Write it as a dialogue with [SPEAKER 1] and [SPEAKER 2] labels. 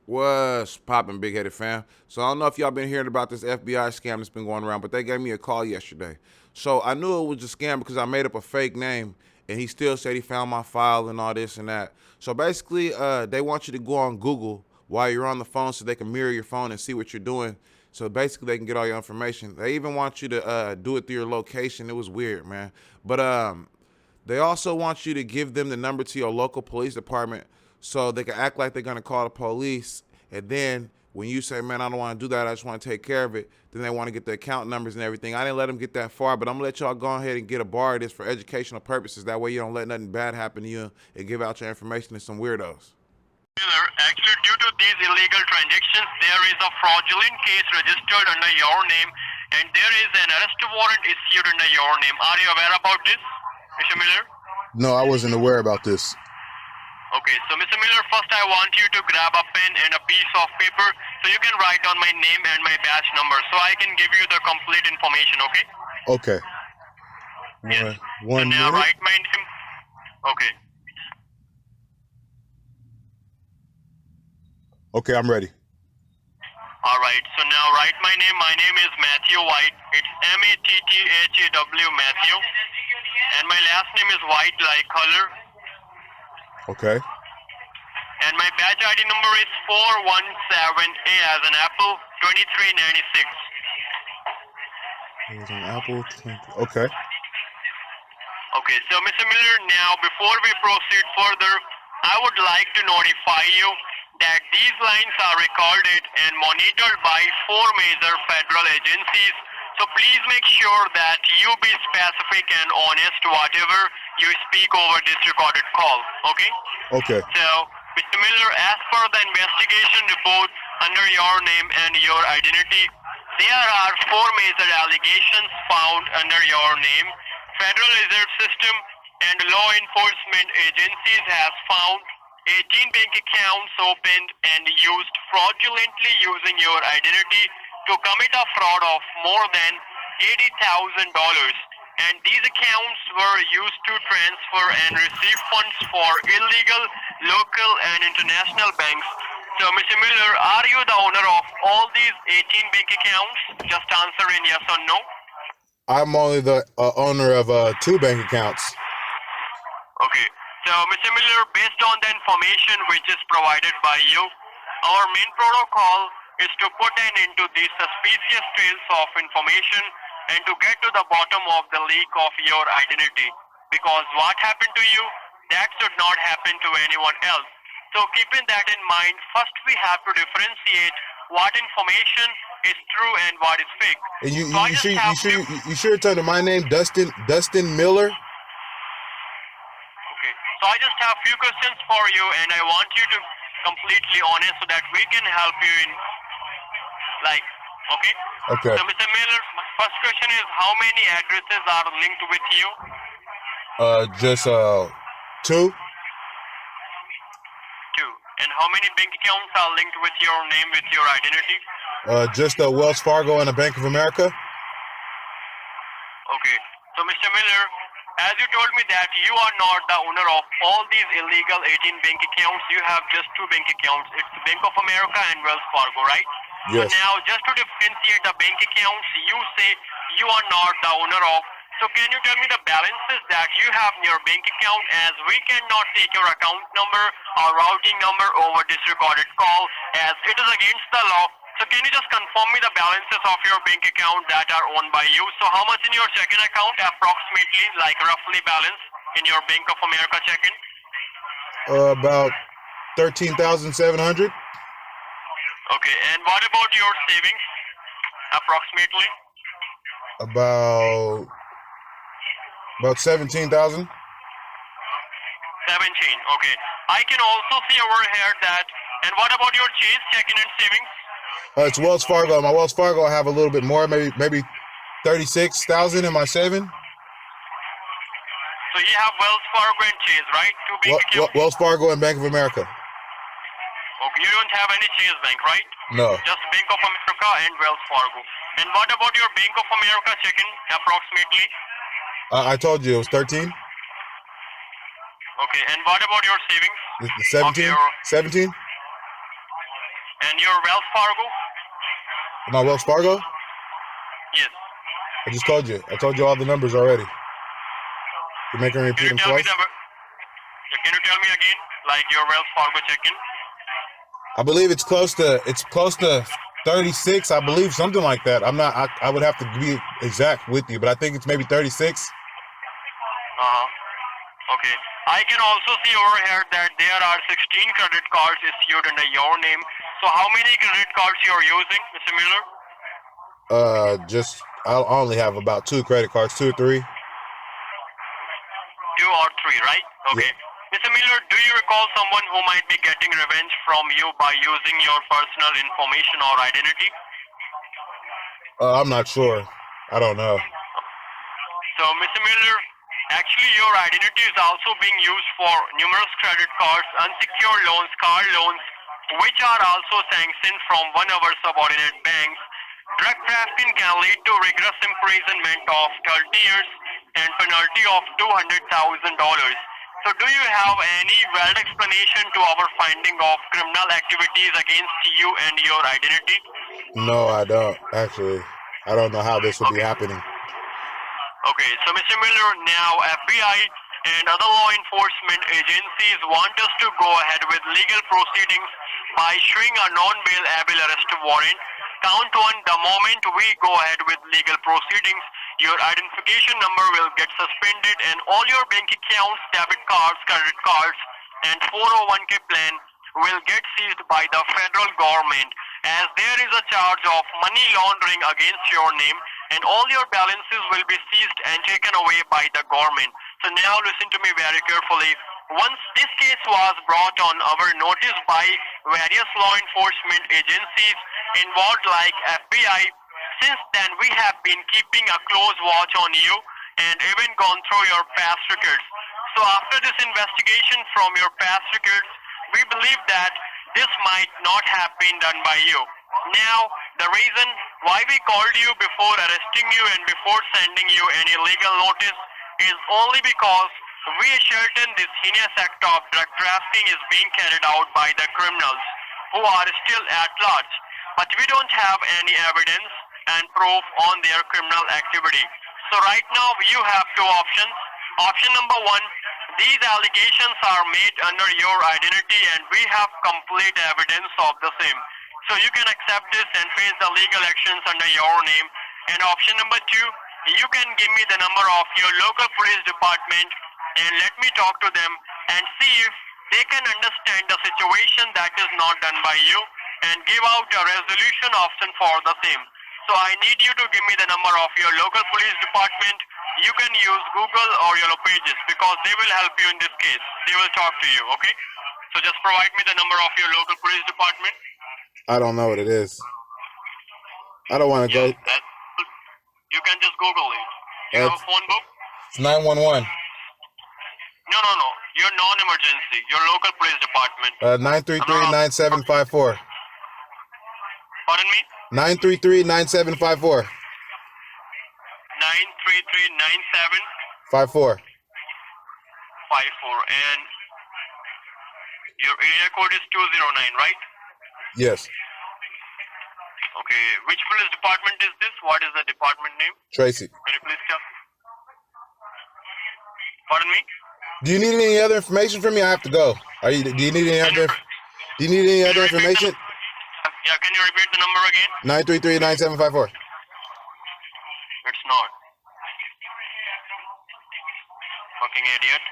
[SPEAKER 1] What's poppin', big-headed fam? So I don't know if y'all been hearing about this FBI scam that's been going around, but they gave me a call yesterday. So I knew it was a scam because I made up a fake name, and he still said he found my file and all this and that. So basically, they want you to go on Google while you're on the phone so they can mirror your phone and see what you're doing. So basically, they can get all your information. They even want you to do it through your location. It was weird, man. But they also want you to give them the number to your local police department so they can act like they're going to call the police. And then when you say, man, I don't want to do that, I just want to take care of it, then they want to get the account numbers and everything. I didn't let them get that far, but I'm going to let y'all go ahead and get a bar of this for educational purposes. That way you don't let nothing bad happen to you and give out your information to some weirdos.
[SPEAKER 2] Actually, due to these illegal transactions, there is a fraudulent case registered under your name and there is an arrest warrant issued under your name. Are you aware about this, Mr. Miller?
[SPEAKER 3] No, I wasn't aware about this.
[SPEAKER 2] Okay, so Mr. Miller, first I want you to grab a pen and a piece of paper so you can write down my name and my badge number so I can give you the complete information, okay?
[SPEAKER 3] Okay.
[SPEAKER 2] Yes.
[SPEAKER 3] One
[SPEAKER 2] So now
[SPEAKER 3] minute.
[SPEAKER 2] write my name. Okay.
[SPEAKER 3] Okay, I'm ready.
[SPEAKER 2] Alright, so now write my name. My name is Matthew White. It's Matthew, Matthew. And my last name is White like color.
[SPEAKER 3] Okay.
[SPEAKER 2] And my badge ID number is 417A as an apple, 2396.
[SPEAKER 3] It was an apple. Okay.
[SPEAKER 2] Okay, so Mr. Miller, now before we proceed further, I would like to notify you that these lines are recorded and monitored by four major federal agencies. So please make sure that you be specific and honest whatever you speak over this recorded call. Okay?
[SPEAKER 3] Okay.
[SPEAKER 2] So, Mr. Miller, as per the investigation report under your name and your identity, there are four major allegations found under your name. Federal Reserve System and law enforcement agencies have found 18 bank accounts opened and used fraudulently using your identity to commit a fraud of more than $80,000. And these accounts were used to transfer and receive funds for illegal local and international banks. So, Mr. Miller, are you the owner of all these 18 bank accounts? Just answer in yes or no.
[SPEAKER 3] I'm only the owner of two bank accounts.
[SPEAKER 2] Okay. So, Mr. Miller, based on the information which is provided by you, our main protocol is to put an end to these suspicious trails of information and to get to the bottom of the leak of your identity. Because what happened to you, that should not happen to anyone else. So keeping that in mind, first we have to differentiate what information is true and what is fake.
[SPEAKER 3] And you
[SPEAKER 2] So I just have few-
[SPEAKER 3] sure it's under my name, Dustin Miller.
[SPEAKER 2] Okay. So I just have few questions for you and I want you to completely honest so that we can help you in okay?
[SPEAKER 3] Okay.
[SPEAKER 2] So Mr. Miller, my first question is how many addresses are linked with you?
[SPEAKER 3] Just two.
[SPEAKER 2] Two. And how many bank accounts are linked with your name, with your identity?
[SPEAKER 3] Just a Wells Fargo and a Bank of America.
[SPEAKER 2] Okay. So Mr. Miller, as you told me that you are not the owner of all these illegal 18 bank accounts, you have just two bank accounts. It's Bank of America and Wells Fargo, right?
[SPEAKER 3] Yes.
[SPEAKER 2] So now, just to differentiate the bank accounts, you say you are not the owner of. So can you tell me the balances that you have in your bank account, as we cannot take your account number or routing number over this recorded call as it is against the law. So can you just confirm me the balances of your bank account that are owned by you? So how much in your checking account approximately, like roughly balance in your Bank of America checking?
[SPEAKER 3] About 13,700.
[SPEAKER 2] Okay, and what about your savings approximately?
[SPEAKER 3] About 17,000.
[SPEAKER 2] 17, okay. I can also see over here that, and what about your Chase checking and savings?
[SPEAKER 3] It's Wells Fargo. My Wells Fargo, I have a little bit more, maybe 36,000 in my saving.
[SPEAKER 2] So you have Wells Fargo and Chase, right? Two bank accounts?
[SPEAKER 3] Wells Fargo and Bank of America.
[SPEAKER 2] Okay, you don't have any Chase bank, right?
[SPEAKER 3] No.
[SPEAKER 2] Just Bank of America and Wells Fargo. And what about your Bank of America checking approximately?
[SPEAKER 3] I told you it was 13.
[SPEAKER 2] Okay, and what about your savings?
[SPEAKER 3] The 17.
[SPEAKER 2] Okay,
[SPEAKER 3] 17.
[SPEAKER 2] And your Wells Fargo?
[SPEAKER 3] My Wells Fargo?
[SPEAKER 2] Yes.
[SPEAKER 3] I just told you. I told you all the numbers already. You're making me repeat them twice?
[SPEAKER 2] Can you tell me again, like your Wells Fargo check-in?
[SPEAKER 3] I believe it's close to 36, I believe, something like that. I would have to be exact with you, but I think it's maybe 36.
[SPEAKER 2] Okay. I can also see over here that there are 16 credit cards issued under your name. So how many credit cards you're using, Mr. Miller?
[SPEAKER 3] I'll only have about 2 credit cards, 2 or 3.
[SPEAKER 2] 2 or 3, right? Okay.
[SPEAKER 3] Yeah.
[SPEAKER 2] Mr. Miller, do you recall someone who might be getting revenge from you by using your personal information or identity?
[SPEAKER 3] I'm not sure. I don't know.
[SPEAKER 2] So, Mr. Miller, actually your identity is also being used for numerous credit cards, unsecured loans, car loans, which are also sanctioned from one of our subordinate banks. Drug trafficking can lead to rigorous imprisonment of 30 years and penalty of $200,000. So do you have any valid explanation to our finding of criminal activities against you and your identity?
[SPEAKER 3] No, I don't, actually. I don't know how this would be happening.
[SPEAKER 2] Okay, so Mr. Miller, now FBI and other law enforcement agencies want us to go ahead with legal proceedings by issuing a non-bailable arrest warrant. Count on the moment we go ahead with legal proceedings, your identification number will get suspended and all your bank accounts, debit cards, credit cards, and 401k plan will get seized by the federal government, as there is a charge of money laundering against your name, and all your balances will be seized and taken away by the government. So now listen to me very carefully. Once this case was brought on our notice by various law enforcement agencies involved like FBI, since then we have been keeping a close watch on you and even gone through your past records. So after this investigation from your past records, we believe that this might not have been done by you. Now, the reason why we called you before arresting you and before sending you any legal notice is only because we ascertain this heinous act of drug trafficking is being carried out by the criminals who are still at large. But we don't have any evidence and proof on their criminal activity. So right now you have 2 options. Option number 1, these allegations are made under your identity and we have complete evidence of the same. So you can accept this and face the legal actions under your name. And option number 2, you can give me the number of your local police department and let me talk to them and see if they can understand the situation that is not done by you and give out a resolution option for the same. So I need you to give me the number of your local police department. You can use Google or Yellow Pages because they will help you in this case. They will talk to you, okay? So just provide me the number of your local police department.
[SPEAKER 3] I don't know what it is. I don't want to go.
[SPEAKER 2] You can just Google it. You have a phone book?
[SPEAKER 3] It's 911.
[SPEAKER 2] No. Your non-emergency. Your local police department.
[SPEAKER 3] 933-9754.
[SPEAKER 2] Pardon me?
[SPEAKER 3] 933-9754.
[SPEAKER 2] 933-9754.
[SPEAKER 3] 54.
[SPEAKER 2] And your area code is 209, right?
[SPEAKER 3] Yes.
[SPEAKER 2] Okay. Which police department is this? What is the department name?
[SPEAKER 3] Tracy.
[SPEAKER 2] Can you please tell? Pardon me?
[SPEAKER 3] Do you need any other information from me? I have to go. Do you need any other information?
[SPEAKER 2] Yeah, can you repeat the number again?
[SPEAKER 3] 933-9754.
[SPEAKER 2] It's not. Fucking idiot.